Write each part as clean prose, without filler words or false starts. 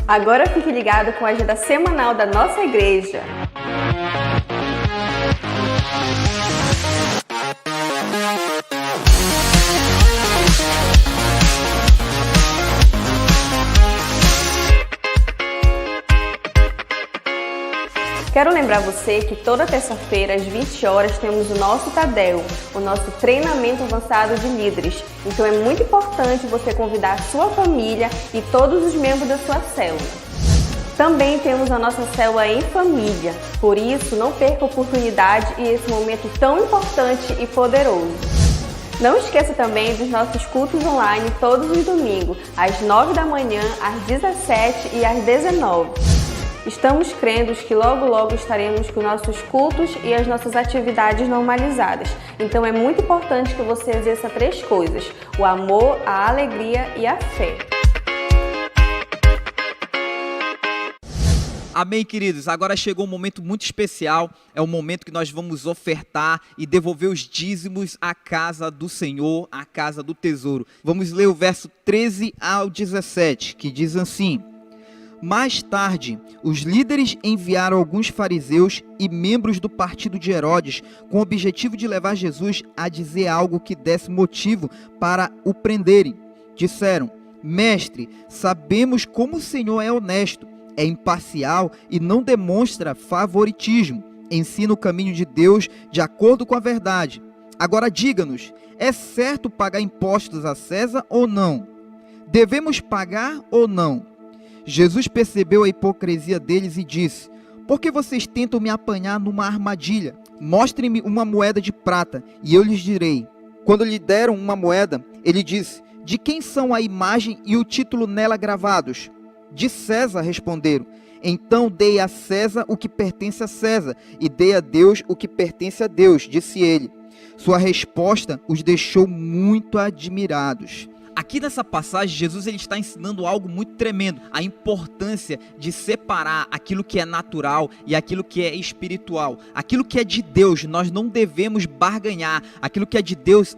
Agora fique ligado com a agenda semanal da nossa igreja. Quero lembrar você que toda terça-feira, às 20 horas, temos o nosso Tadel, o nosso treinamento avançado de líderes. Então é muito importante você convidar a sua família e todos os membros da sua célula. Também temos a nossa célula em família, por isso não perca a oportunidade e esse momento tão importante e poderoso. Não esqueça também dos nossos cultos online todos os domingos, às 9 da manhã, às 17 e às 19. Estamos crendo que logo estaremos com nossos cultos e as nossas atividades normalizadas. Então é muito importante que você exerça 3 coisas: o amor, a alegria e a fé. Amém, queridos? Agora chegou um momento muito especial, é o momento que nós vamos ofertar e devolver os dízimos à casa do Senhor, à casa do tesouro. Vamos ler o verso 13 ao 17, que diz assim: Mais tarde, os líderes enviaram alguns fariseus e membros do partido de Herodes com o objetivo de levar Jesus a dizer algo que desse motivo para o prenderem. Disseram: Mestre, sabemos como o Senhor é honesto, é imparcial e não demonstra favoritismo. Ensina o caminho de Deus de acordo com a verdade. Agora diga-nos, é certo pagar impostos a César ou não? Devemos pagar ou não? Jesus percebeu a hipocrisia deles e disse: Por que vocês tentam me apanhar numa armadilha? Mostrem-me uma moeda de prata e eu lhes direi. Quando lhe deram uma moeda, ele disse: De quem são a imagem e o título nela gravados? De César, responderam. Então dei a César o que pertence a César e dei a Deus o que pertence a Deus, disse ele. Sua resposta os deixou muito admirados. Aqui nessa passagem, Jesus ele está ensinando algo muito tremendo, a importância de separar aquilo que é natural e aquilo que é espiritual. Aquilo que é de Deus, nós não devemos barganhar. Aquilo que é de Deus,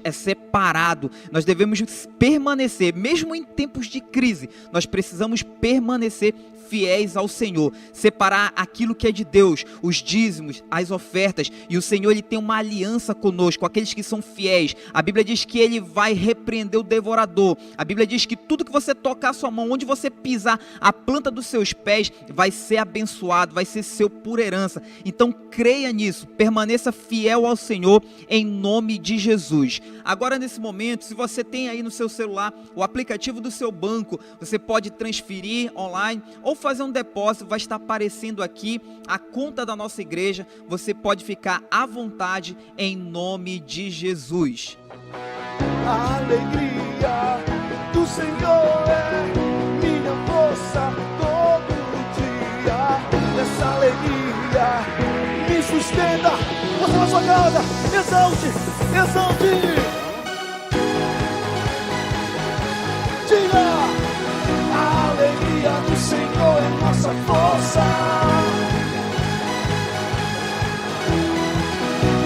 é separado. Nós devemos permanecer, mesmo em tempos de crise, nós precisamos permanecer fiéis ao Senhor, separar aquilo que é de Deus, os dízimos, as ofertas, e o Senhor ele tem uma aliança conosco, aqueles que são fiéis. A Bíblia diz que ele vai repreender o devorador. A Bíblia diz que tudo que você tocar a sua mão, onde você pisar a planta dos seus pés, vai ser abençoado, vai ser seu por herança. Então creia nisso, permaneça fiel ao Senhor em nome de Jesus. Agora nesse momento, se você tem aí no seu celular o aplicativo do seu banco, você pode transferir online ou fazer um depósito, vai estar aparecendo aqui a conta da nossa igreja, você pode ficar à vontade em nome de Jesus. A alegria do Senhor é minha força todo dia. Essa alegria me sustenta. Você na sua casa, exalte, exalte. Diga: a alegria do Senhor é nossa força.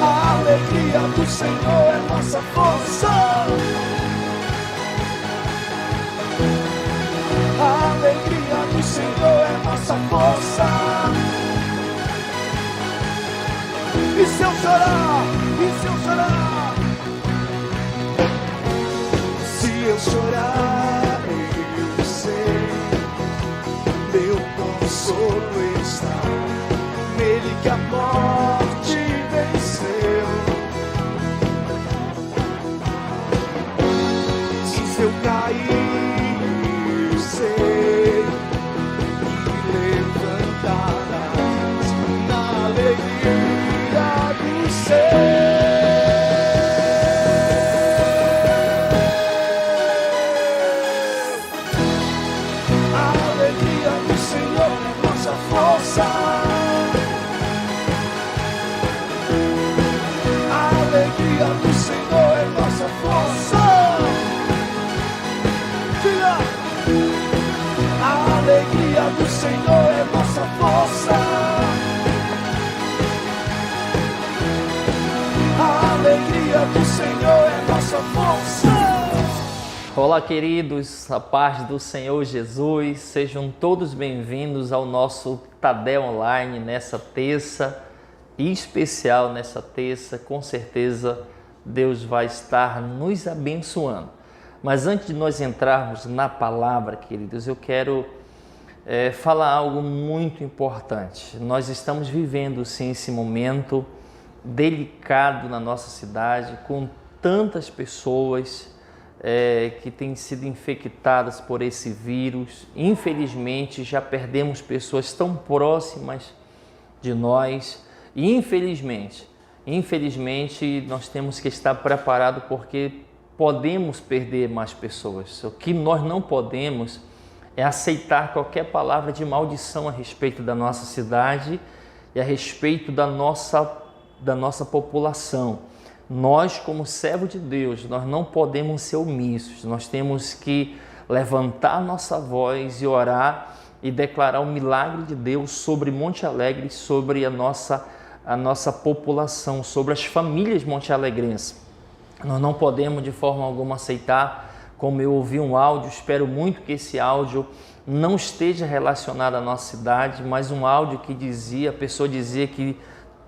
A alegria do Senhor é nossa força. A alegria do Senhor é nossa força. E se eu chorar, se eu chorar, eu sei, meu consolo está nele que a morte venceu. Se eu cair, eu sei que levantarás na alegria do céu. A alegria do Senhor é nossa força. A alegria do Senhor é nossa força. Diga: a alegria do Senhor é nossa força. A alegria do Senhor é nossa força. Olá, queridos, a paz do Senhor Jesus, sejam todos bem-vindos ao nosso Tadel Online nessa terça, e especial nessa terça, com certeza Deus vai estar nos abençoando. Mas antes de nós entrarmos na palavra, queridos, eu quero falar algo muito importante. Nós estamos vivendo, sim, esse momento delicado na nossa cidade, com tantas pessoas que têm sido infectadas por esse vírus. Infelizmente, já perdemos pessoas tão próximas de nós e infelizmente, nós temos que estar preparados porque podemos perder mais pessoas. O que nós não podemos é aceitar qualquer palavra de maldição a respeito da nossa cidade e a respeito da nossa população. Nós, como servo de Deus, nós não podemos ser omissos. Nós temos que levantar nossa voz e orar e declarar o milagre de Deus sobre Monte Alegre, sobre a nossa população, sobre as famílias montealegrenses. Nós não podemos de forma alguma aceitar, como eu ouvi um áudio, espero muito que esse áudio não esteja relacionado à nossa cidade, mas um áudio que a pessoa dizia que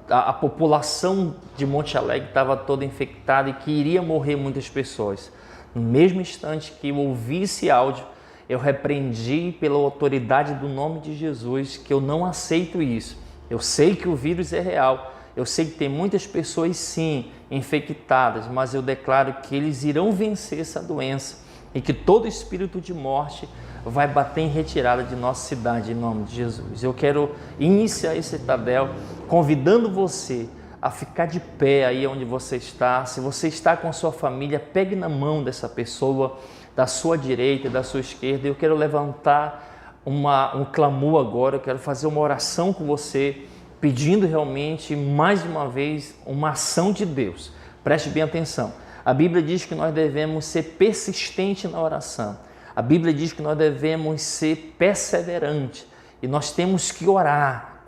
a população de Monte Alegre estava toda infectada e que iria morrer muitas pessoas. No mesmo instante que eu ouvi esse áudio, eu repreendi pela autoridade do nome de Jesus que eu não aceito isso. Eu sei que o vírus é real, eu sei que tem muitas pessoas sim infectadas, mas eu declaro que eles irão vencer essa doença e que todo espírito de morte vai bater em retirada de nossa cidade, em nome de Jesus. Eu quero iniciar esse Tadel convidando você a ficar de pé aí onde você está. Se você está com a sua família, pegue na mão dessa pessoa, da sua direita e da sua esquerda. Eu quero levantar um clamor agora, eu quero fazer uma oração com você, pedindo realmente, mais uma vez, uma ação de Deus. Preste bem atenção. A Bíblia diz que nós devemos ser persistentes na oração. A Bíblia diz que nós devemos ser perseverantes. E nós temos que orar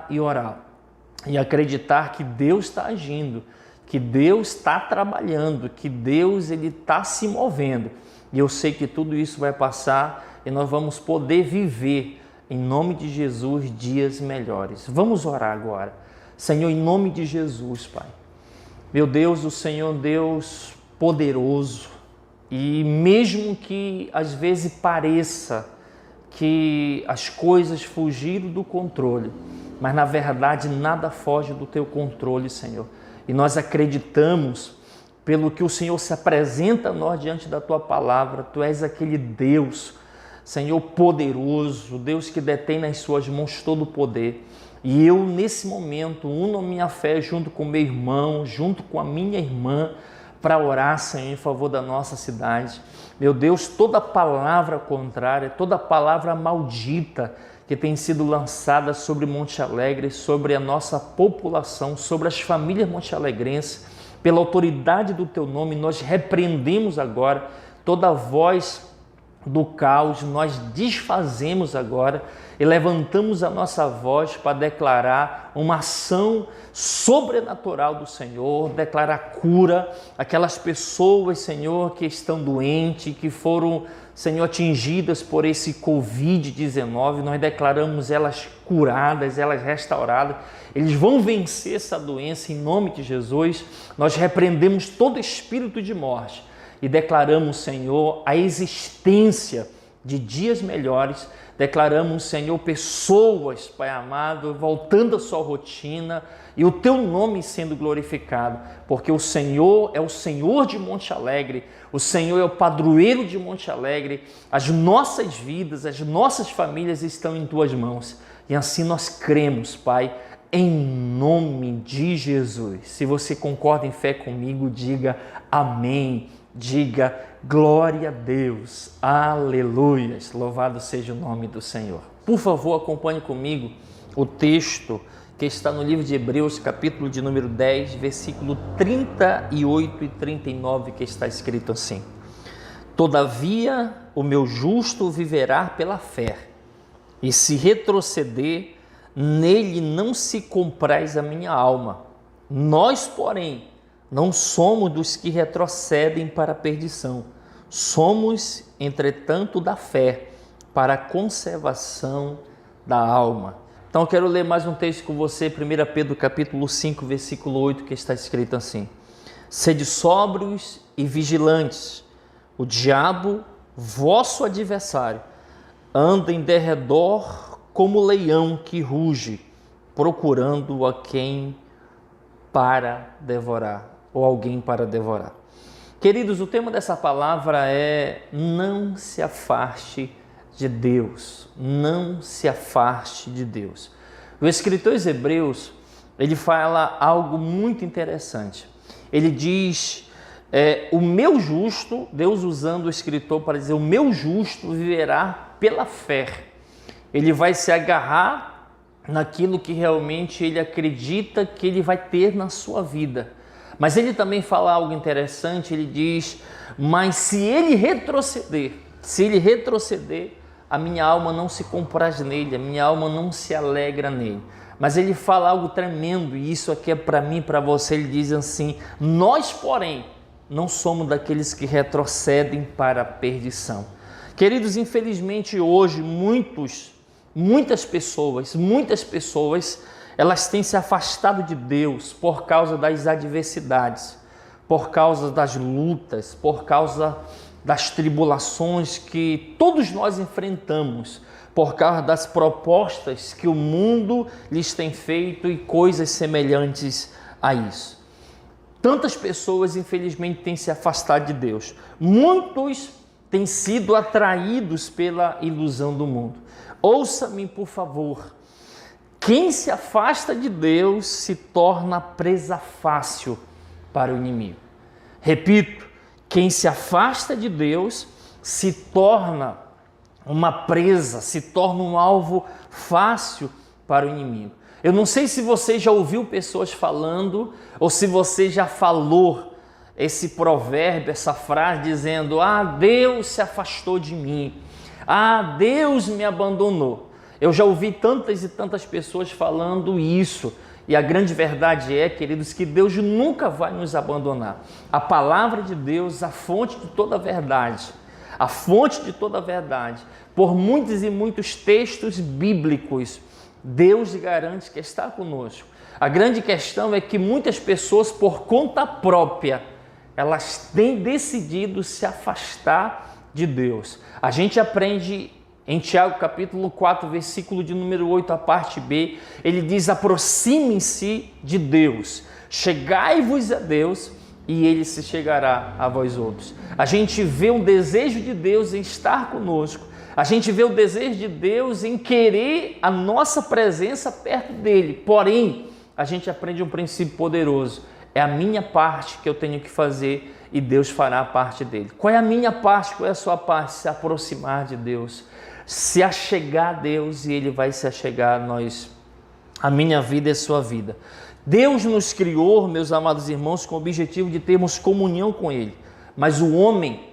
e orar. E acreditar que Deus está agindo, que Deus está trabalhando, que Deus está se movendo. E eu sei que tudo isso vai passar e nós vamos poder viver, em nome de Jesus, dias melhores. Vamos orar agora. Senhor, em nome de Jesus, Pai. Meu Deus, o Senhor Deus poderoso, e mesmo que às vezes pareça que as coisas fugiram do controle, mas na verdade nada foge do teu controle, Senhor. E nós acreditamos, pelo que o Senhor se apresenta a nós diante da tua palavra, tu és aquele Deus, Senhor poderoso, Deus que detém nas suas mãos todo o poder. E eu, nesse momento, uno a minha fé junto com meu irmão, junto com a minha irmã, para orar, Senhor, em favor da nossa cidade. Meu Deus, toda palavra contrária, toda palavra maldita que tem sido lançada sobre Monte Alegre, sobre a nossa população, sobre as famílias montealegrenses, pela autoridade do teu nome, nós repreendemos agora toda voz do caos, nós desfazemos agora e levantamos a nossa voz para declarar uma ação sobrenatural do Senhor, declarar cura, aquelas pessoas, Senhor, que estão doentes, que foram, Senhor, atingidas por esse Covid-19, nós declaramos elas curadas, elas restauradas, eles vão vencer essa doença em nome de Jesus. Nós repreendemos todo espírito de morte e declaramos, Senhor, a existência de dias melhores. Declaramos, Senhor, pessoas, Pai amado, voltando à sua rotina e o teu nome sendo glorificado, porque o Senhor é o Senhor de Monte Alegre, o Senhor é o padroeiro de Monte Alegre, as nossas vidas, as nossas famílias estão em tuas mãos e assim nós cremos, Pai, em nome de Jesus. Se você concorda em fé comigo, diga amém. Diga glória a Deus, aleluias, louvado seja o nome do Senhor. Por favor, acompanhe comigo o texto que está no livro de Hebreus, capítulo de número 10, versículo 38 e 39, que está escrito assim: Todavia o meu justo viverá pela fé, e se retroceder, nele não se compraz a minha alma. Nós, porém, não somos dos que retrocedem para a perdição, Somos, entretanto, da fé, para a conservação da alma. Então eu quero ler mais um texto com você, 1 Pedro capítulo 5, versículo 8, que está escrito assim: sede sóbrios e vigilantes, o diabo, vosso adversário, anda em derredor como leão que ruge, procurando a quem para devorar, ou alguém para devorar. Queridos, o tema dessa palavra é: não se afaste de Deus. Não se afaste de Deus. O escritor aos Hebreus, ele fala algo muito interessante. Ele diz, o meu justo, Deus usando o escritor para dizer, o meu justo viverá pela fé. Ele vai se agarrar naquilo que realmente ele acredita que ele vai ter na sua vida. Mas ele também fala algo interessante, ele diz, mas se ele retroceder, a minha alma não se compraz nele, a minha alma não se alegra nele. Mas ele fala algo tremendo, e isso aqui é para mim, para você. Ele diz assim: nós, porém, não somos daqueles que retrocedem para a perdição. Queridos, infelizmente hoje muitas pessoas, elas têm se afastado de Deus por causa das adversidades, por causa das lutas, por causa das tribulações que todos nós enfrentamos, por causa das propostas que o mundo lhes tem feito e coisas semelhantes a isso. Tantas pessoas, infelizmente, têm se afastado de Deus. Muitos têm sido atraídos pela ilusão do mundo. Ouça-me, por favor. Quem se afasta de Deus se torna presa fácil para o inimigo. Repito, quem se afasta de Deus se torna uma presa, se torna um alvo fácil para o inimigo. Eu não sei se você já ouviu pessoas falando ou se você já falou esse provérbio, essa frase dizendo: Deus se afastou de mim, Deus me abandonou. Eu já ouvi tantas e tantas pessoas falando isso. E a grande verdade é, queridos, que Deus nunca vai nos abandonar. A palavra de Deus, a fonte de toda a verdade, por muitos e muitos textos bíblicos, Deus garante que está conosco. A grande questão é que muitas pessoas, por conta própria, elas têm decidido se afastar de Deus. A gente aprende em Tiago capítulo 4, versículo de número 8, a parte B, ele diz: aproximem-se de Deus, chegai-vos a Deus e ele se chegará a vós outros. A gente vê um desejo de Deus em estar conosco, a gente vê o desejo de Deus em querer a nossa presença perto dele, porém, a gente aprende um princípio poderoso: é a minha parte que eu tenho que fazer e Deus fará a parte dele. Qual é a minha parte, qual é a sua parte? Se aproximar de Deus, se achegar a Deus e ele vai se achegar a nós. A minha vida é a sua vida. Deus nos criou, meus amados irmãos, com o objetivo de termos comunhão com ele. Mas o homem,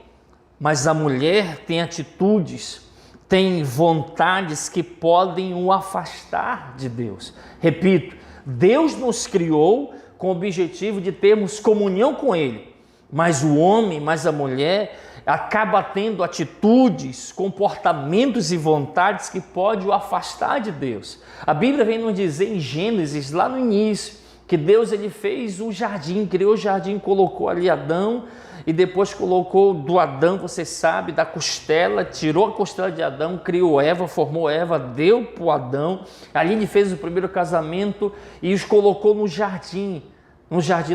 mas a mulher tem atitudes, tem vontades que podem o afastar de Deus. Repito, Deus nos criou com o objetivo de termos comunhão com ele. Mas o homem, mas a mulher acaba tendo atitudes, comportamentos e vontades que podem o afastar de Deus. A Bíblia vem nos dizer em Gênesis, lá no início, que Deus ele fez o jardim, criou o jardim, colocou ali Adão e depois colocou do Adão, você sabe, da costela, tirou a costela de Adão, criou Eva, formou Eva, deu para o Adão. Ali ele fez o primeiro casamento e os colocou no jardim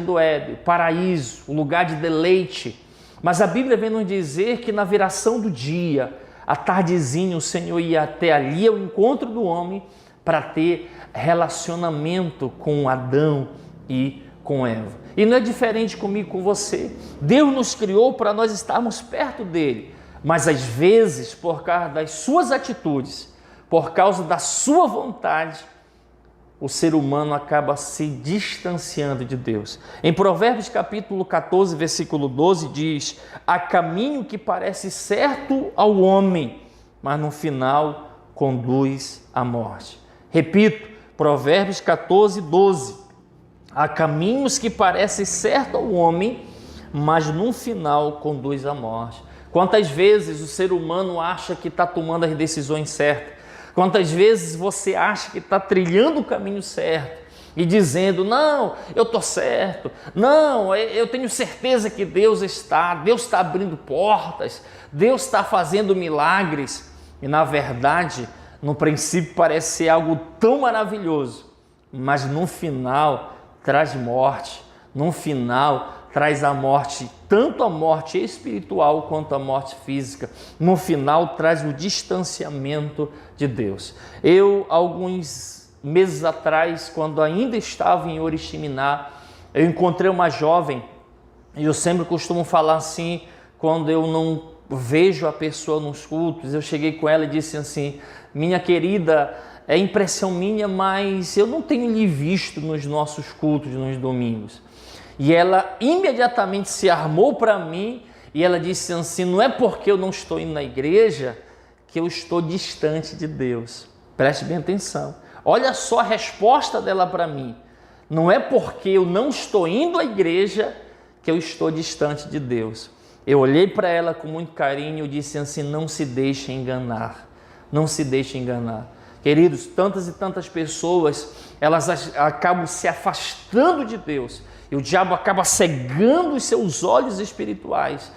do Éden, paraíso, o lugar de deleite. Mas a Bíblia vem nos dizer que na viração do dia, à tardezinha, o Senhor ia até ali ao encontro do homem para ter relacionamento com Adão e com Eva. E não é diferente comigo, com você. Deus nos criou para nós estarmos perto dele, mas às vezes, por causa das suas atitudes, por causa da sua vontade, o ser humano acaba se distanciando de Deus. Em Provérbios capítulo 14, versículo 12, diz: há caminho que parece certo ao homem, mas no final conduz à morte. Repito, Provérbios 14, 12. Há caminhos que parecem certo ao homem, mas no final conduz à morte. Quantas vezes o ser humano acha que está tomando as decisões certas? Quantas vezes você acha que está trilhando o caminho certo e dizendo, não, eu estou certo, não, eu tenho certeza que Deus está abrindo portas, Deus está fazendo milagres. E na verdade, no princípio parece ser algo tão maravilhoso, mas no final traz morte, no final traz a morte, tanto a morte espiritual quanto a morte física. No final traz o distanciamento de Deus. Eu, alguns meses atrás, quando ainda estava em Oriximiná, eu encontrei uma jovem, e eu sempre costumo falar assim, quando eu não vejo a pessoa nos cultos, eu cheguei com ela e disse assim, minha querida, é impressão minha, mas eu não tenho lhe visto nos nossos cultos, nos domingos. E ela imediatamente se armou para mim e ela disse assim, não é porque eu não estou indo na igreja que eu estou distante de Deus. Preste bem atenção. Olha só a resposta dela para mim. Não é porque eu não estou indo à igreja que eu estou distante de Deus. Eu olhei para ela com muito carinho e disse assim, não se deixe enganar. Não se deixe enganar. Queridos, tantas e tantas pessoas, elas acabam se afastando de Deus. E o diabo acaba cegando os seus olhos espirituais,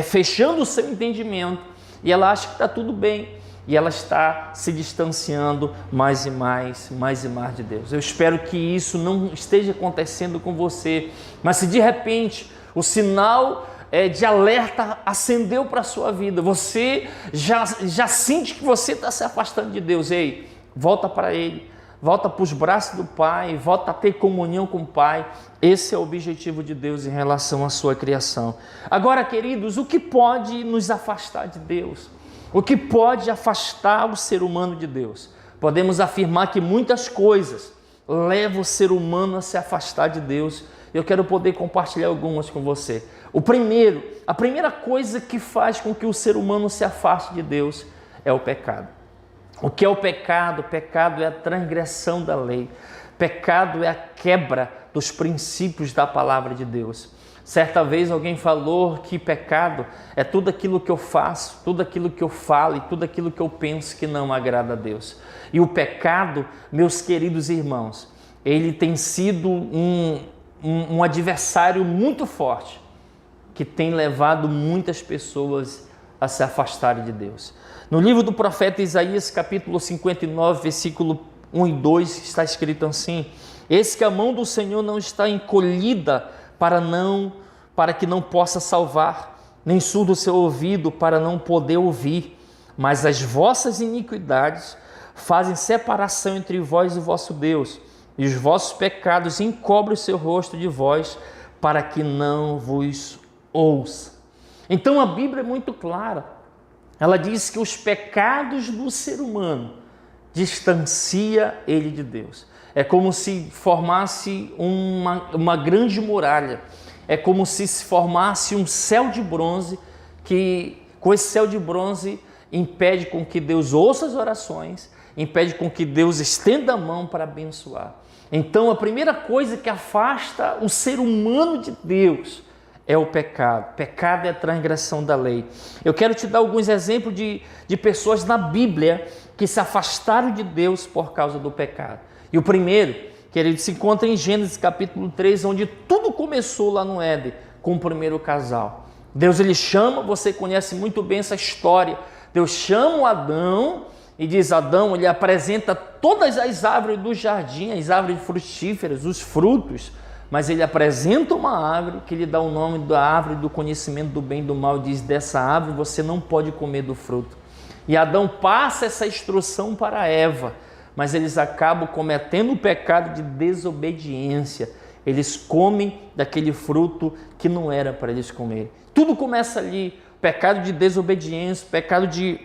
fechando o seu entendimento. E ela acha que está tudo bem. E ela está se distanciando mais e mais de Deus. Eu espero que isso não esteja acontecendo com você. Mas se de repente o sinal de alerta acendeu para a sua vida, você já sente que você está se afastando de Deus. Ei, volta para Ele. Volta para os braços do Pai, volta a ter comunhão com o Pai. Esse é o objetivo de Deus em relação à sua criação. Agora, queridos, o que pode nos afastar de Deus? O que pode afastar o ser humano de Deus? Podemos afirmar que muitas coisas levam o ser humano a se afastar de Deus. Eu quero poder compartilhar algumas com você. A primeira coisa que faz com que o ser humano se afaste de Deus é o pecado. O que é o pecado? O pecado é a transgressão da lei. Pecado é a quebra dos princípios da palavra de Deus. Certa vez alguém falou que pecado é tudo aquilo que eu faço, tudo aquilo que eu falo e tudo aquilo que eu penso que não agrada a Deus. E o pecado, meus queridos irmãos, ele tem sido um adversário muito forte que tem levado muitas pessoas a se afastarem de Deus. No livro do profeta Isaías, capítulo 59, versículo 1 e 2, está escrito assim, eis que a mão do Senhor não está encolhida para que não possa salvar, nem surdo o seu ouvido para não poder ouvir, mas as vossas iniquidades fazem separação entre vós e o vosso Deus, e os vossos pecados encobrem o seu rosto de vós, para que não vos ouça. Então a Bíblia é muito clara. Ela diz que os pecados do ser humano distancia ele de Deus. É como se formasse uma grande muralha. É como se formasse um céu de bronze que, com esse céu de bronze, impede com que Deus ouça as orações, impede com que Deus estenda a mão para abençoar. Então, a primeira coisa que afasta o ser humano de Deus é o pecado. Pecado é a transgressão da lei. Eu quero te dar alguns exemplos de pessoas na Bíblia que se afastaram de Deus por causa do pecado. E o primeiro, que ele se encontra em Gênesis capítulo 3, onde tudo começou lá no Éden, com o primeiro casal. Deus ele chama, você conhece muito bem essa história. Deus chama o Adão e diz, Adão, ele apresenta todas as árvores do jardim, as árvores frutíferas, os frutos, mas ele apresenta uma árvore que lhe dá o nome da árvore do conhecimento do bem e do mal, e diz, dessa árvore você não pode comer do fruto. E Adão passa essa instrução para Eva, mas eles acabam cometendo o pecado de desobediência. Eles comem daquele fruto que não era para eles comerem. Tudo começa ali, pecado de desobediência, pecado de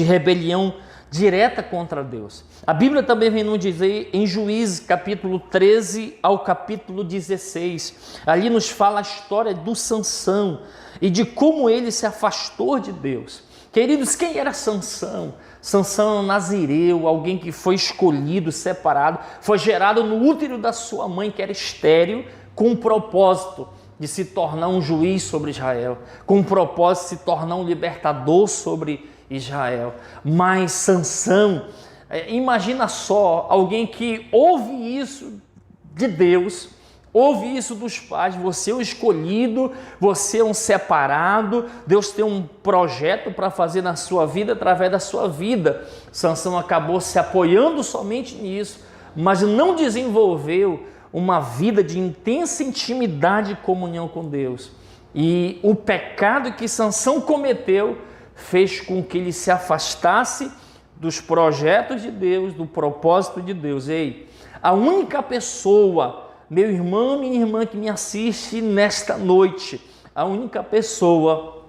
rebelião direta contra Deus. A Bíblia também vem nos dizer em Juízes capítulo 13 ao capítulo 16. Ali nos fala a história do Sansão e de como ele se afastou de Deus. Queridos, quem era Sansão? Sansão é um nazireu, alguém que foi escolhido, separado, foi gerado no útero da sua mãe, que era estéril, com um propósito de se tornar um juiz sobre Israel, com o propósito de se tornar um libertador sobre Israel. Mas Sansão, imagina só, alguém que ouve isso de Deus, ouve isso dos pais, você é o escolhido, você é um separado, Deus tem um projeto para fazer na sua vida, através da sua vida. Sansão acabou se apoiando somente nisso, mas não desenvolveu uma vida de intensa intimidade e comunhão com Deus. E o pecado que Sansão cometeu fez com que ele se afastasse dos projetos de Deus, do propósito de Deus. Ei, a única pessoa, meu irmão, minha irmã que me assiste nesta noite, a única pessoa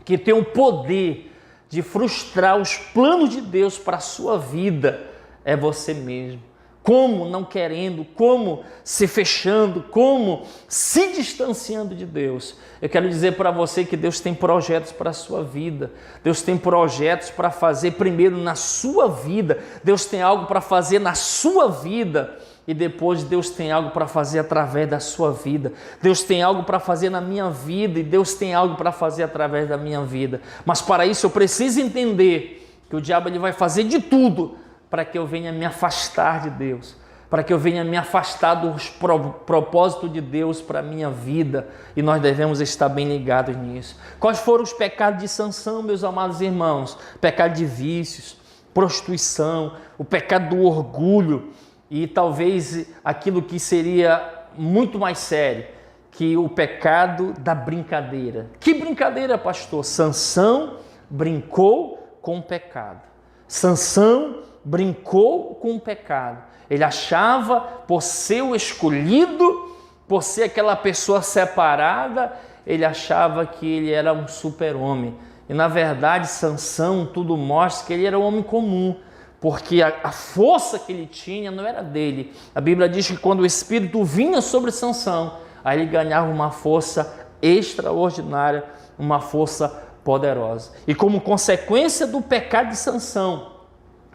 que tem o poder de frustrar os planos de Deus para a sua vida é você mesmo. Como não querendo, como se fechando, como se distanciando de Deus. Eu quero dizer para você que Deus tem projetos para a sua vida. Deus tem projetos para fazer primeiro na sua vida. Deus tem algo para fazer na sua vida. E depois Deus tem algo para fazer através da sua vida. Deus tem algo para fazer na minha vida e Deus tem algo para fazer através da minha vida. Mas para isso eu preciso entender que o diabo ele vai fazer de tudo para que eu venha me afastar de Deus, para que eu venha me afastar dos propósitos de Deus para a minha vida, e nós devemos estar bem ligados nisso. Quais foram os pecados de Sansão, meus amados irmãos? Pecado de vícios, prostituição, o pecado do orgulho, e talvez aquilo que seria muito mais sério, que o pecado da brincadeira. Que brincadeira, pastor? Sansão brincou com o pecado. Sansão brincou com o pecado. Ele achava, por ser o escolhido, por ser aquela pessoa separada, ele achava que ele era um super-homem. E na verdade, Sansão, tudo mostra que ele era um homem comum, porque a força que ele tinha não era dele. A Bíblia diz que quando o Espírito vinha sobre Sansão, aí ele ganhava uma força extraordinária, uma força poderosa. E como consequência do pecado de Sansão,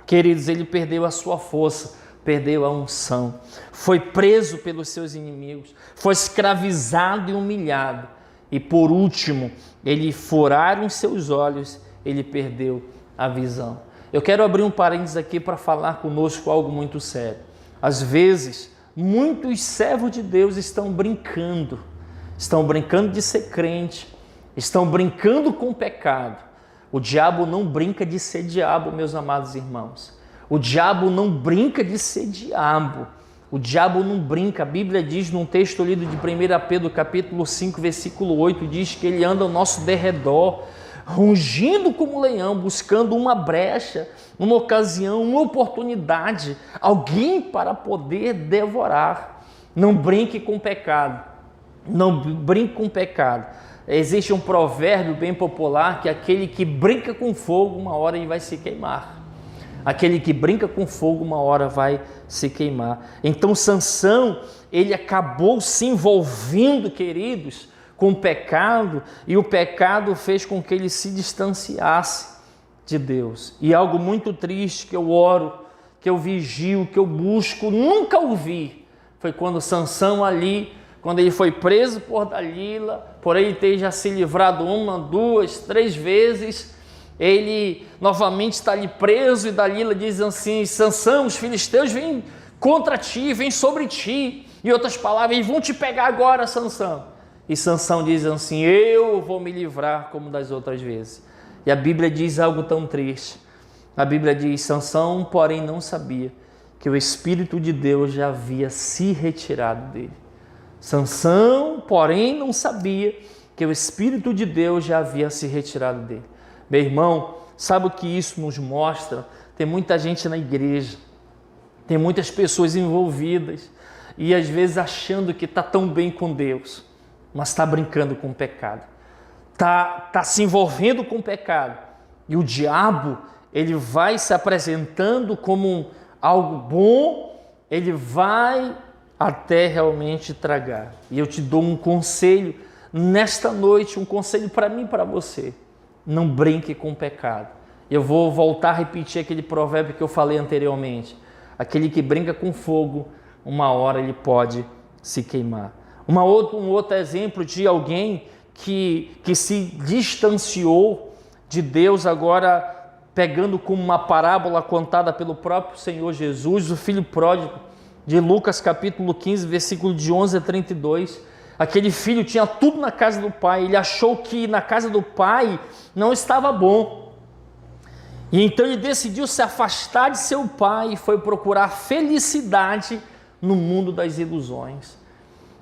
queridos, ele perdeu a sua força, perdeu a unção, foi preso pelos seus inimigos, foi escravizado e humilhado. E por último, ele furaram seus olhos, ele perdeu a visão. Eu quero abrir um parênteses aqui para falar conosco algo muito sério. Às vezes, muitos servos de Deus estão brincando de ser crente, estão brincando com o pecado. O diabo não brinca de ser diabo, meus amados irmãos. O diabo não brinca de ser diabo. O diabo não brinca. A Bíblia diz num texto lido de 1 Pedro, capítulo 5, versículo 8, diz que ele anda ao nosso derredor, rugindo como leão, buscando uma brecha, uma ocasião, uma oportunidade, alguém para poder devorar. Não brinque com o pecado. Não brinque com o pecado. Existe um provérbio bem popular que aquele que brinca com fogo, uma hora ele vai se queimar. Aquele que brinca com fogo, uma hora vai se queimar. Então Sansão, ele acabou se envolvendo, queridos, com o pecado, e o pecado fez com que ele se distanciasse de Deus. E algo muito triste que eu oro, que eu vigio, que eu busco, nunca ouvi, foi quando Sansão ali, quando ele foi preso por Dalila, por ele ter já se livrado 1, 2, 3 vezes, ele novamente está ali preso, e Dalila diz assim: Sansão, os filisteus vêm contra ti, vêm sobre ti. Em outras palavras, eles vão te pegar agora, Sansão. E Sansão diz assim: eu vou me livrar como das outras vezes. E a Bíblia diz algo tão triste. A Bíblia diz: Sansão, porém, não sabia que o Espírito de Deus já havia se retirado dele. Sansão, porém, não sabia que o Espírito de Deus já havia se retirado dele. Meu irmão, sabe o que isso nos mostra? Tem muita gente na igreja, tem muitas pessoas envolvidas, e às vezes achando que está tão bem com Deus, mas está brincando com o pecado, está se envolvendo com o pecado, e o diabo, ele vai se apresentando como algo bom, ele vai até realmente tragar. E eu te dou um conselho nesta noite, um conselho para mim e para você: não brinque com o pecado. Eu vou voltar a repetir aquele provérbio que eu falei anteriormente: aquele que brinca com fogo, uma hora ele pode se queimar. Um outro exemplo de alguém que se distanciou de Deus, agora pegando como uma parábola contada pelo próprio Senhor Jesus, o filho pródigo, de Lucas capítulo 15, versículo de 11 a 32. Aquele filho tinha tudo na casa do pai, ele achou que na casa do pai não estava bom. E então ele decidiu se afastar de seu pai e foi procurar felicidade no mundo das ilusões.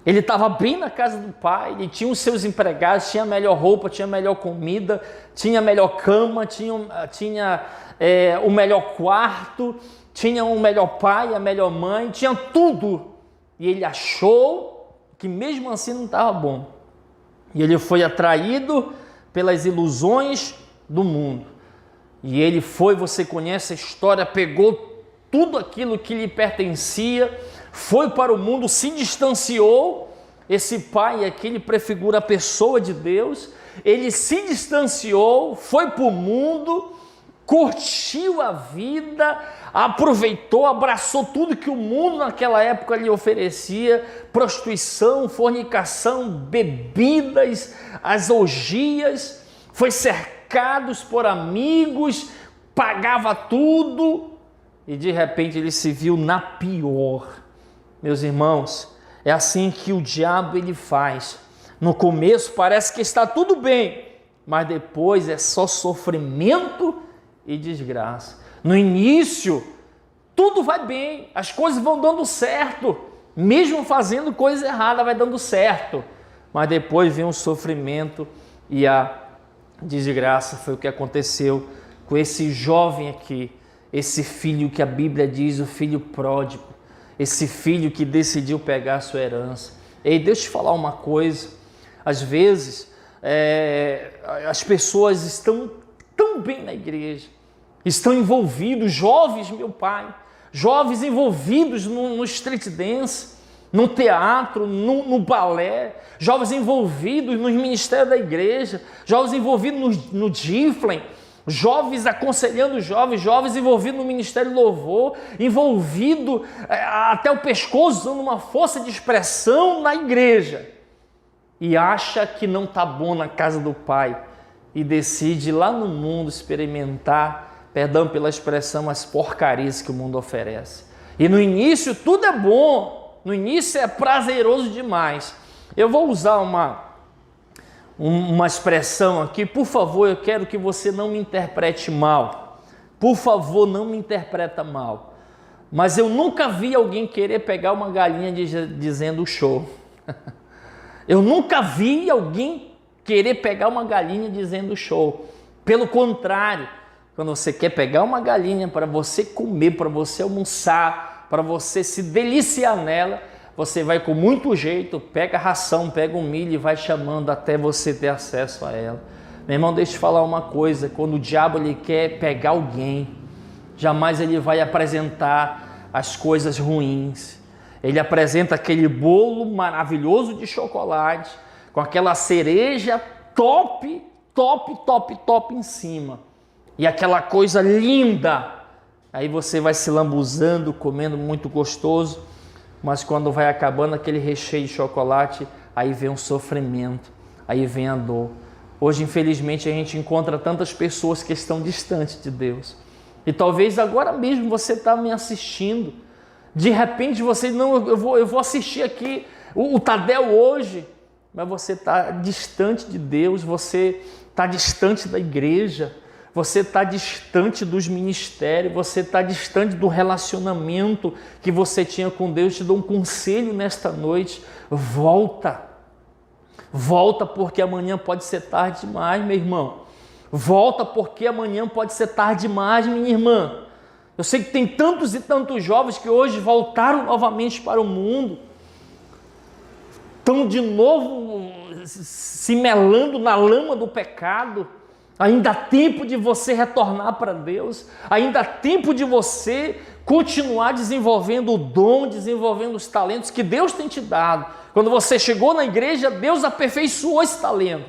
Ele estava bem na casa do pai, ele tinha os seus empregados, tinha a melhor roupa, tinha a melhor comida, tinha a melhor cama, tinha o melhor quarto, tinha o melhor pai, a melhor mãe, tinha tudo. E ele achou que mesmo assim não estava bom. E ele foi atraído pelas ilusões do mundo. E ele foi, você conhece a história, pegou tudo aquilo que lhe pertencia, foi para o mundo, se distanciou. Esse pai aqui, ele prefigura a pessoa de Deus. Ele se distanciou, foi para o mundo, curtiu a vida, aproveitou, abraçou tudo que o mundo naquela época lhe oferecia: prostituição, fornicação, bebidas, as orgias, foi cercado por amigos, pagava tudo e de repente ele se viu na pior. Meus irmãos, é assim que o diabo ele faz. No começo parece que está tudo bem, mas depois é só sofrimento e desgraça. No início, tudo vai bem, as coisas vão dando certo, mesmo fazendo coisa errada vai dando certo, mas depois vem o sofrimento e a desgraça. Foi o que aconteceu com esse jovem aqui, esse filho que a Bíblia diz, o filho pródigo, esse filho que decidiu pegar a sua herança. Ei, deixa eu te falar uma coisa, às vezes as pessoas estão tão bem na igreja, estão envolvidos, jovens, meu pai, jovens envolvidos no street dance, no teatro, no balé, jovens envolvidos nos ministérios da igreja, jovens envolvidos no Giflen, jovens aconselhando jovens envolvidos no ministério louvor, envolvido até o pescoço, usando uma força de expressão na igreja, e acha que não está bom na casa do pai, e decide lá no mundo experimentar, perdão pela expressão, as porcarias que o mundo oferece. E no início tudo é bom, no início é prazeroso demais. Eu vou usar uma expressão aqui, por favor, eu quero que você não me interprete mal. Por favor, não me interpreta mal. Mas eu nunca vi alguém querer pegar uma galinha dizendo show. Eu nunca vi alguém querer pegar uma galinha dizendo show. Pelo contrário, quando você quer pegar uma galinha para você comer, para você almoçar, para você se deliciar nela, você vai com muito jeito, pega a ração, pega um milho e vai chamando até você ter acesso a ela. Meu irmão, deixa eu te falar uma coisa, quando o diabo ele quer pegar alguém, jamais ele vai apresentar as coisas ruins. Ele apresenta aquele bolo maravilhoso de chocolate, com aquela cereja top em cima. E aquela coisa linda. Aí você vai se lambuzando, comendo muito gostoso. Mas quando vai acabando aquele recheio de chocolate, aí vem um sofrimento, aí vem a dor. Hoje, infelizmente, a gente encontra tantas pessoas que estão distantes de Deus. E talvez agora mesmo você está me assistindo. De repente você, não, eu vou assistir aqui o Tadel hoje. Mas você está distante de Deus, você está distante da igreja, você está distante dos ministérios, você está distante do relacionamento que você tinha com Deus. Te dou um conselho nesta noite: volta, porque amanhã pode ser tarde demais, meu irmão. Volta, porque amanhã pode ser tarde demais, minha irmã. Eu sei que tem tantos e tantos jovens que hoje voltaram novamente para o mundo, estão de novo se melando na lama do pecado. Ainda há tempo de você retornar para Deus, ainda há tempo de você continuar desenvolvendo o dom, desenvolvendo os talentos que Deus tem te dado. Quando você chegou na igreja, Deus aperfeiçoou esse talento.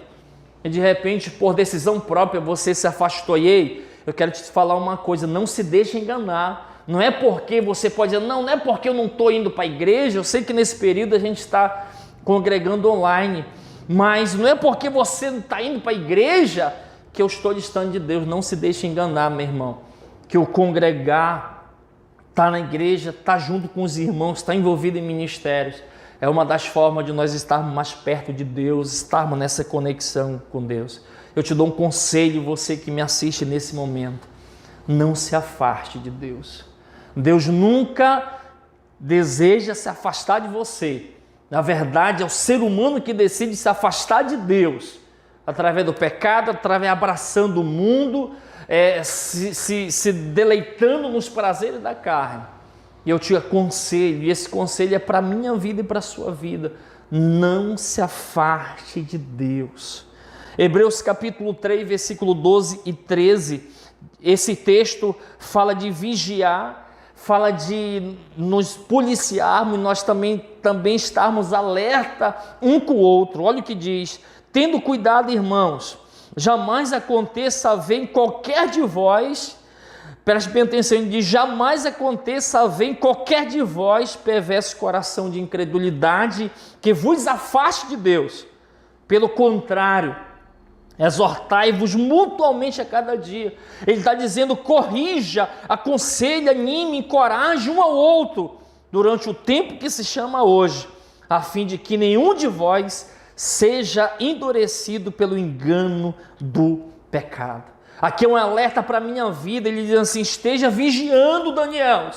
E de repente, por decisão própria, você se afastou. E ei, eu quero te falar uma coisa, não se deixe enganar. Não é porque você pode dizer, não é porque eu não estou indo para a igreja. Eu sei que nesse período a gente está congregando online. Mas não é porque você não está indo para a igreja que eu estou distante de Deus. Não se deixe enganar, meu irmão, que o congregar, estar na igreja, estar junto com os irmãos, estar envolvido em ministérios, é uma das formas de nós estarmos mais perto de Deus, estarmos nessa conexão com Deus. Eu te dou um conselho, você que me assiste nesse momento: não se afaste de Deus. Deus nunca deseja se afastar de você. Na verdade, é o ser humano que decide se afastar de Deus, através do pecado, através abraçando o mundo, se deleitando nos prazeres da carne. E eu te aconselho, e esse conselho é para a minha vida e para a sua vida: não se afaste de Deus. Hebreus capítulo 3, versículo 12 e 13, esse texto fala de vigiar, fala de nos policiarmos, nós também estarmos alerta um com o outro. Olha o que diz: tendo cuidado, irmãos, jamais aconteça haver em qualquer de vós, preste bem atenção, ele diz: jamais aconteça haver em qualquer de vós perverso coração de incredulidade que vos afaste de Deus. Pelo contrário, exortai-vos mutuamente a cada dia. Ele está dizendo: corrija, aconselhe, anime, encoraje um ao outro durante o tempo que se chama hoje, a fim de que nenhum de vós seja endurecido pelo engano do pecado. Aqui é um alerta para a minha vida. Ele diz assim: esteja vigiando, Daniel,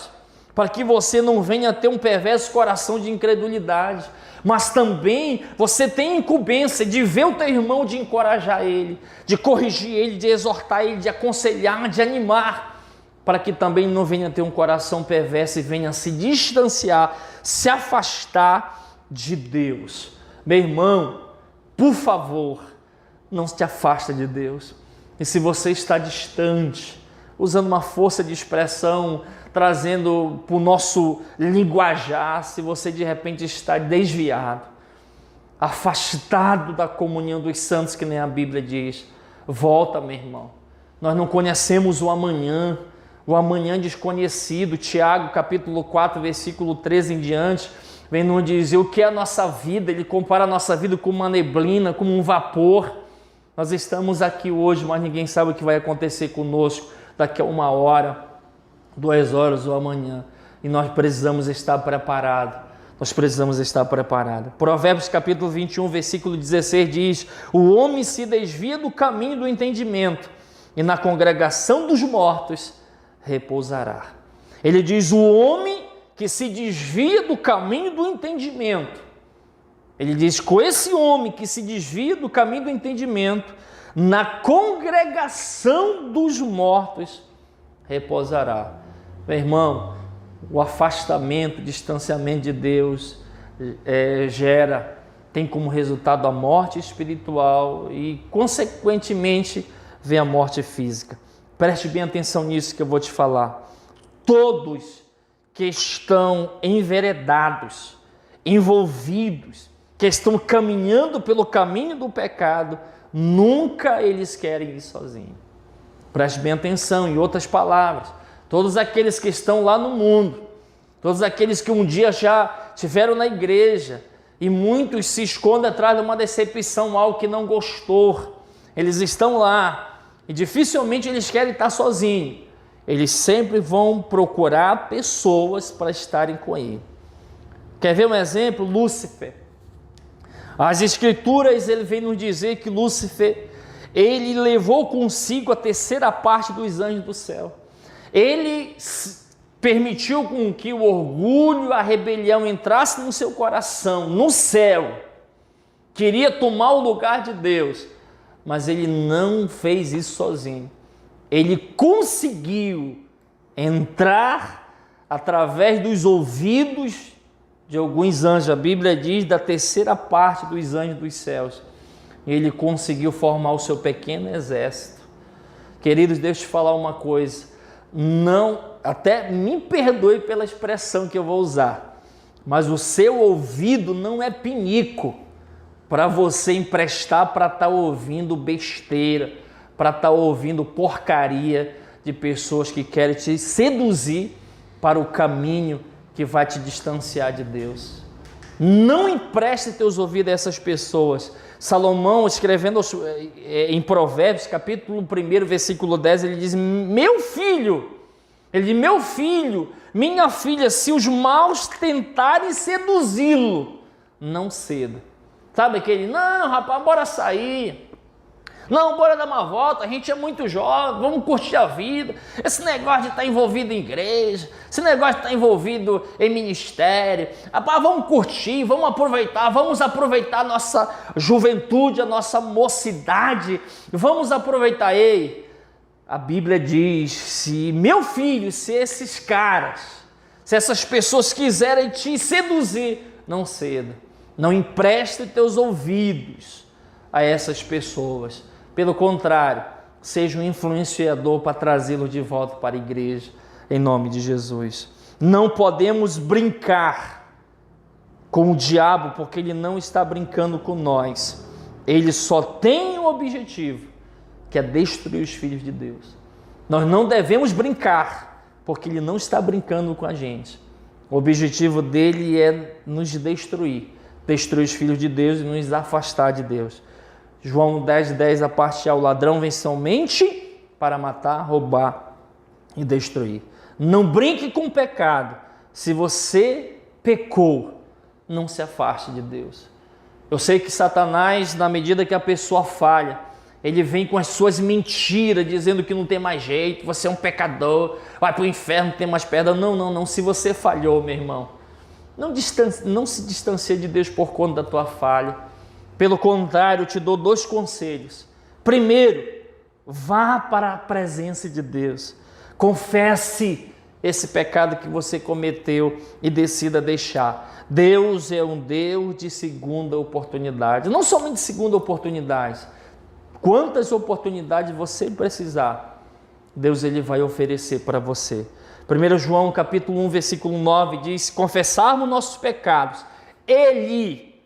para que você não venha ter um perverso coração de incredulidade. Mas também você tem incumbência de ver o teu irmão, de encorajar ele, de corrigir ele, de exortar ele, de aconselhar, de animar, para que também não venha ter um coração perverso e venha se distanciar, se afastar de Deus. Meu irmão, por favor, não se afasta de Deus. E se você está distante, usando uma força de expressão, trazendo para o nosso linguajar, se você de repente está desviado, afastado da comunhão dos santos, que nem a Bíblia diz, volta, meu irmão. Nós não conhecemos o amanhã desconhecido. Tiago capítulo 4, versículo 13 em diante, vem nos dizer o que é a nossa vida. Ele compara a nossa vida com uma neblina, como um vapor. Nós estamos aqui hoje, mas ninguém sabe o que vai acontecer conosco daqui a 1 hora, 2 horas ou amanhã. E nós precisamos estar preparados. Provérbios capítulo 21, versículo 16 diz: o homem se desvia do caminho do entendimento, e na congregação dos mortos repousará. Ele diz: o homem que se desvia do caminho do entendimento. Ele diz: com esse homem que se desvia do caminho do entendimento, na congregação dos mortos repousará. Meu irmão, o afastamento, o distanciamento de Deus tem como resultado a morte espiritual e, consequentemente, vem a morte física. Preste bem atenção nisso que eu vou te falar. Todos que estão enveredados, envolvidos, que estão caminhando pelo caminho do pecado, nunca eles querem ir sozinhos. Preste bem atenção, em outras palavras, todos aqueles que estão lá no mundo, todos aqueles que um dia já estiveram na igreja, e muitos se escondem atrás de uma decepção, algo que não gostou, eles estão lá, e dificilmente eles querem estar sozinhos, eles sempre vão procurar pessoas para estarem com ele. Quer ver um exemplo? Lúcifer. As escrituras, ele vem nos dizer que Lúcifer, ele levou consigo a 3ª parte dos anjos do céu. Ele permitiu com que o orgulho, a rebelião entrasse no seu coração, no céu. Queria tomar o lugar de Deus, mas ele não fez isso sozinho. Ele conseguiu entrar através dos ouvidos de alguns anjos. A Bíblia diz da 3ª parte dos anjos dos céus. Ele conseguiu formar o seu pequeno exército. Queridos, deixa eu te falar uma coisa. Não, até me perdoe pela expressão que eu vou usar, mas o seu ouvido não é pinico para você emprestar para estar ouvindo besteira, para estar ouvindo porcaria de pessoas que querem te seduzir para o caminho que vai te distanciar de Deus. Não empreste teus ouvidos a essas pessoas. Salomão, escrevendo em Provérbios, capítulo 1, versículo 10, ele diz: meu filho, minha filha, se os maus tentarem seduzi-lo, não ceda. Sabe aquele, não, rapaz, bora sair. Não, bora dar uma volta, a gente é muito jovem, vamos curtir a vida. Esse negócio de estar envolvido em igreja, esse negócio de estar envolvido em ministério, rapaz, vamos curtir, vamos aproveitar a nossa juventude, a nossa mocidade, vamos aproveitar. Ei, a Bíblia diz, se meu filho, se esses caras, se essas pessoas quiserem te seduzir, não ceda, não empreste teus ouvidos a essas pessoas. Pelo contrário, seja um influenciador para trazê-lo de volta para a igreja, em nome de Jesus. Não podemos brincar com o diabo, porque ele não está brincando com nós. Ele só tem um objetivo, que é destruir os filhos de Deus. Nós não devemos brincar, porque ele não está brincando com a gente. O objetivo dele é nos destruir os filhos de Deus e nos afastar de Deus. João 10:10, a parte A, o ladrão vem somente para matar, roubar e destruir. Não brinque com o pecado. Se você pecou, não se afaste de Deus. Eu sei que Satanás, na medida que a pessoa falha, ele vem com as suas mentiras, dizendo que não tem mais jeito, você é um pecador, vai para o inferno, não tem mais pedra. Não. Se você falhou, meu irmão, não se distancie de Deus por conta da tua falha. Pelo contrário, eu te dou 2 conselhos. Primeiro, vá para a presença de Deus. Confesse esse pecado que você cometeu e decida deixar. Deus é um Deus de segunda oportunidade. Não somente de segunda oportunidade. Quantas oportunidades você precisar, Deus ele vai oferecer para você. 1 João capítulo 1, versículo 9 diz: se confessarmos nossos pecados,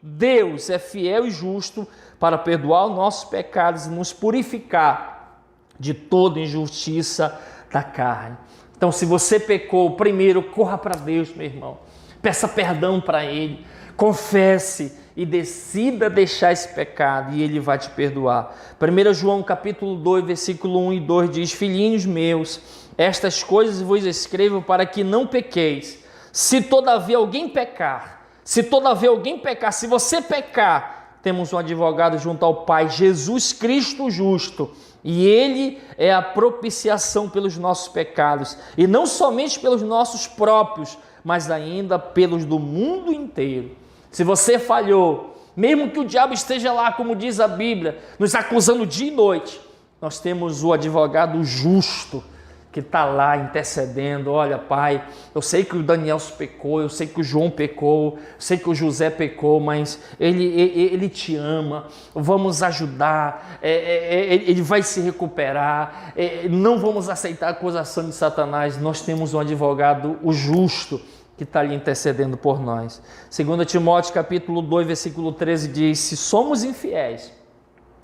Deus é fiel e justo para perdoar os nossos pecados e nos purificar de toda injustiça da carne. Então, se você pecou, primeiro corra para Deus, meu irmão. Peça perdão para Ele, confesse e decida deixar esse pecado e Ele vai te perdoar. 1 João capítulo 2, versículo 1 e 2 diz: filhinhos meus, estas coisas vos escrevo para que não pequeis. Se todavia alguém pecar, se você pecar, temos um advogado junto ao Pai, Jesus Cristo justo, e Ele é a propiciação pelos nossos pecados, e não somente pelos nossos próprios, mas ainda pelos do mundo inteiro. Se você falhou, mesmo que o diabo esteja lá, como diz a Bíblia, nos acusando dia e noite, nós temos o advogado justo, que está lá intercedendo. Olha, Pai, eu sei que o Daniel pecou, eu sei que o João pecou, eu sei que o José pecou, mas ele te ama, vamos ajudar, ele vai se recuperar, não vamos aceitar a acusação de Satanás. Nós temos um advogado, o justo, que está ali intercedendo por nós. 2 Timóteo capítulo 2, versículo 13 diz: se somos infiéis,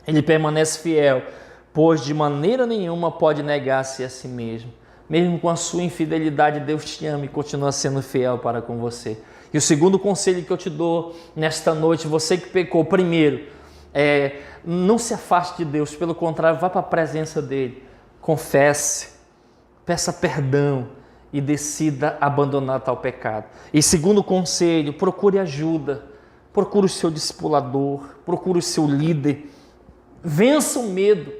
ele permanece fiel, pois de maneira nenhuma pode negar-se a si mesmo. Mesmo com a sua infidelidade, Deus te ama e continua sendo fiel para com você. E o segundo conselho que eu te dou nesta noite, você que pecou, primeiro, não se afaste de Deus, pelo contrário, vá para a presença dEle, confesse, peça perdão e decida abandonar tal pecado. E segundo conselho, procure ajuda, procure o seu discipulador, procure o seu líder, vença o medo,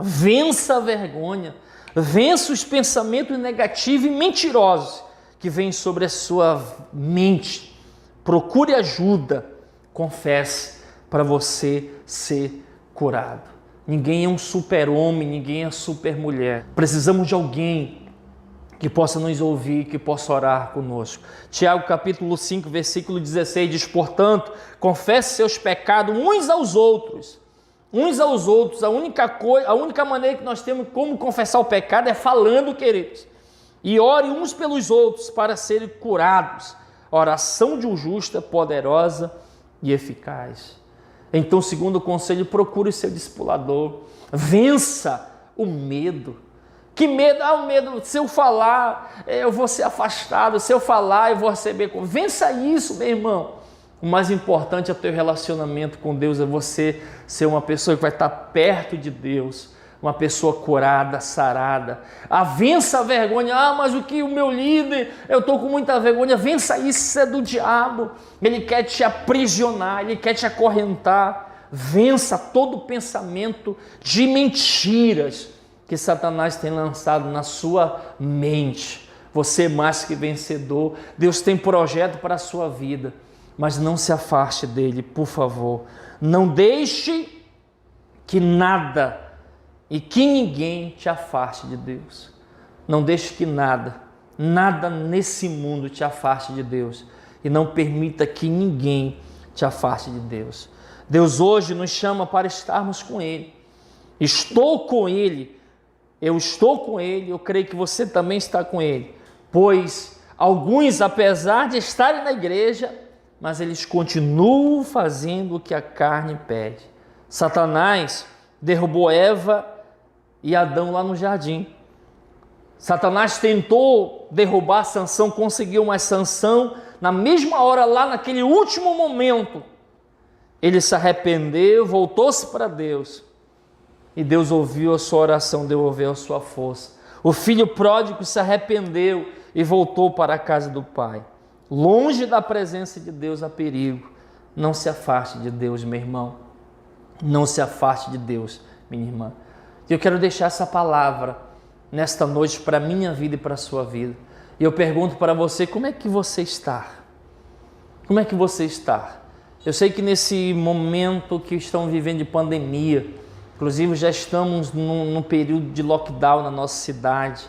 vença a vergonha, vença os pensamentos negativos e mentirosos que vêm sobre a sua mente. Procure ajuda, confesse para você ser curado. Ninguém é um super-homem, ninguém é super-mulher. Precisamos de alguém que possa nos ouvir, que possa orar conosco. Tiago capítulo 5, versículo 16 diz: portanto, confesse seus pecados uns aos outros. A única maneira que nós temos como confessar o pecado é falando, queridos. E ore uns pelos outros para serem curados. A oração de um justo é poderosa e eficaz. Então, segundo o conselho, procure o seu discipulador. Vença o medo. Que medo? O medo, se eu falar, eu vou ser afastado. Se eu falar, eu vou receber. Vença isso, meu irmão. O mais importante é o teu relacionamento com Deus, é você ser uma pessoa que vai estar perto de Deus, uma pessoa curada, sarada. Vença a vergonha. Mas o que o meu líder, eu estou com muita vergonha. Vença isso, é do diabo. Ele quer te aprisionar, ele quer te acorrentar. Vença todo pensamento de mentiras que Satanás tem lançado na sua mente. Você é mais que vencedor. Deus tem projeto para a sua vida, mas não se afaste dele, por favor. Não deixe que nada e que ninguém te afaste de Deus. Não deixe que nada nesse mundo te afaste de Deus. E não permita que ninguém te afaste de Deus. Deus hoje nos chama para estarmos com Ele. Estou com Ele. Eu estou com Ele. Eu creio que você também está com Ele. Pois alguns, apesar de estarem na igreja, mas eles continuam fazendo o que a carne pede. Satanás derrubou Eva e Adão lá no jardim. Satanás tentou derrubar Sansão, conseguiu, mas Sansão, na mesma hora, lá naquele último momento, ele se arrependeu, voltou-se para Deus, e Deus ouviu a sua oração, devolveu a sua força. O filho pródigo se arrependeu e voltou para a casa do pai. Longe da presença de Deus há perigo. Não se afaste de Deus, meu irmão. Não se afaste de Deus, minha irmã. Eu quero deixar essa palavra nesta noite para a minha vida e para a sua vida. E eu pergunto para você, como é que você está? Como é que você está? Eu sei que nesse momento que estão vivendo de pandemia, inclusive já estamos num período de lockdown na nossa cidade,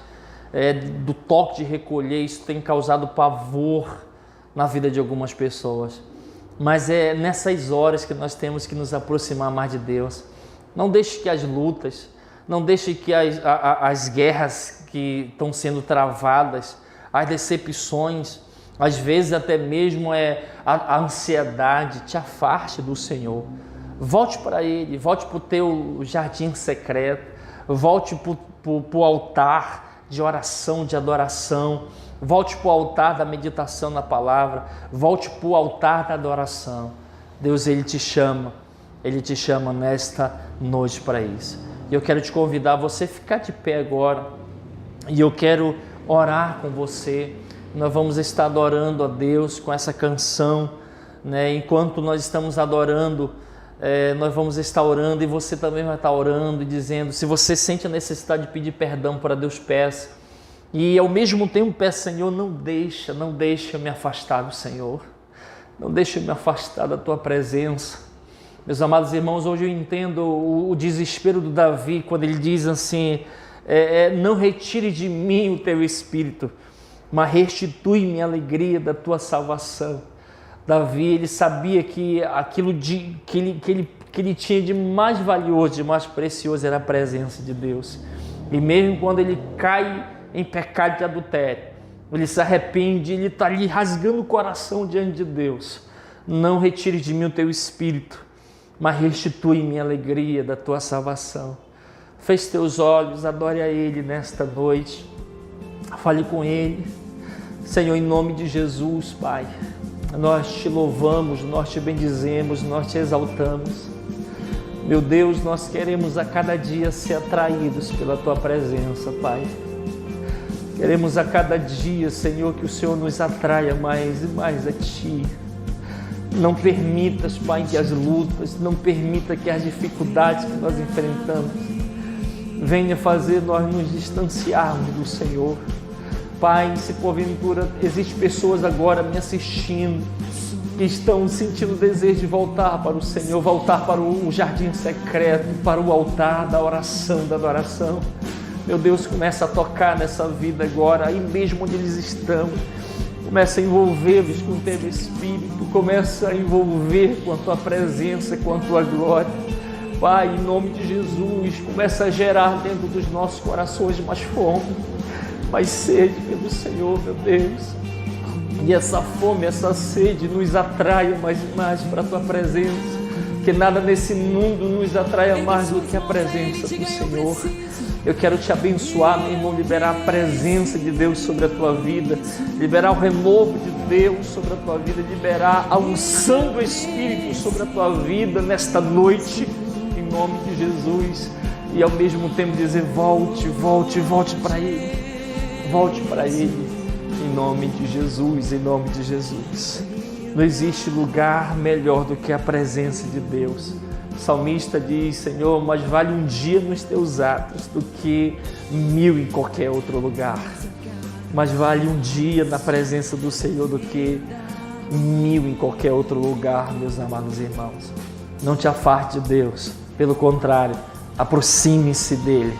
do toque de recolher, isso tem causado pavor na vida de algumas pessoas. Mas é nessas horas que nós temos que nos aproximar mais de Deus. Não deixe que as lutas, não deixe que as guerras que estão sendo travadas, as decepções, às vezes até mesmo a ansiedade, te afaste do Senhor. Volte para Ele, volte para o teu jardim secreto, volte para o altar de oração, de adoração, volte para o altar da meditação na palavra, volte para o altar da adoração. Deus, Ele te chama nesta noite para isso. E eu quero te convidar a você ficar de pé agora, e eu quero orar com você. Nós vamos estar adorando a Deus com essa canção, né? Enquanto nós estamos adorando, nós vamos estar orando, e você também vai estar orando e dizendo, se você sente a necessidade de pedir perdão para Deus, peça. E ao mesmo tempo peça, Senhor, não deixa eu me afastar do Senhor, não deixa eu me afastar da Tua presença. Meus amados irmãos, hoje eu entendo o desespero do Davi, quando ele diz assim, não retire de mim o Teu Espírito, mas restitui-me a alegria da Tua salvação. Davi, ele sabia que aquilo que ele tinha de mais valioso, de mais precioso, era a presença de Deus. E mesmo quando ele cai em pecado de adultério, ele se arrepende, ele está ali rasgando o coração diante de Deus. Não retire de mim o Teu Espírito, mas restitui-me a alegria da Tua salvação. Feche teus olhos, adore a Ele nesta noite. Fale com Ele. Senhor, em nome de Jesus, Pai, nós Te louvamos, nós Te bendizemos, nós Te exaltamos. Meu Deus, nós queremos a cada dia ser atraídos pela Tua presença, Pai. Queremos a cada dia, Senhor, que o Senhor nos atraia mais e mais a Ti. Não permitas, Pai, que as lutas, não permita que as dificuldades que nós enfrentamos venha fazer nós nos distanciarmos do Senhor. Pai, se porventura existem pessoas agora me assistindo que estão sentindo o desejo de voltar para o Senhor, voltar para o jardim secreto, para o altar da oração, da adoração. Meu Deus, começa a tocar nessa vida agora, aí mesmo onde eles estão. Começa a envolver-los com o Teu Espírito, começa a envolver com a Tua presença, com a Tua glória. Pai, em nome de Jesus, começa a gerar dentro dos nossos corações mais fome, mais sede pelo Senhor, meu Deus. E essa fome, essa sede nos atraia mais e mais para a Tua presença, que nada nesse mundo nos atraia mais do que a presença do Senhor. Eu quero te abençoar, meu irmão, liberar a presença de Deus sobre a tua vida, liberar o renovo de Deus sobre a tua vida, liberar a unção do Espírito sobre a tua vida nesta noite, em nome de Jesus. E ao mesmo tempo dizer, volte para Ele, volte para Ele, em nome de Jesus, em nome de Jesus. Não existe lugar melhor do que a presença de Deus. O salmista diz, Senhor, mas vale um dia nos teus atos do que 1000 em qualquer outro lugar. Mas vale um dia na presença do Senhor do que 1000 em qualquer outro lugar, meus amados irmãos. Não te afarte de Deus, pelo contrário, aproxime-se dEle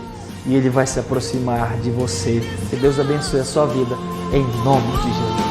e Ele vai se aproximar de você. Que Deus abençoe a sua vida, em nome de Jesus.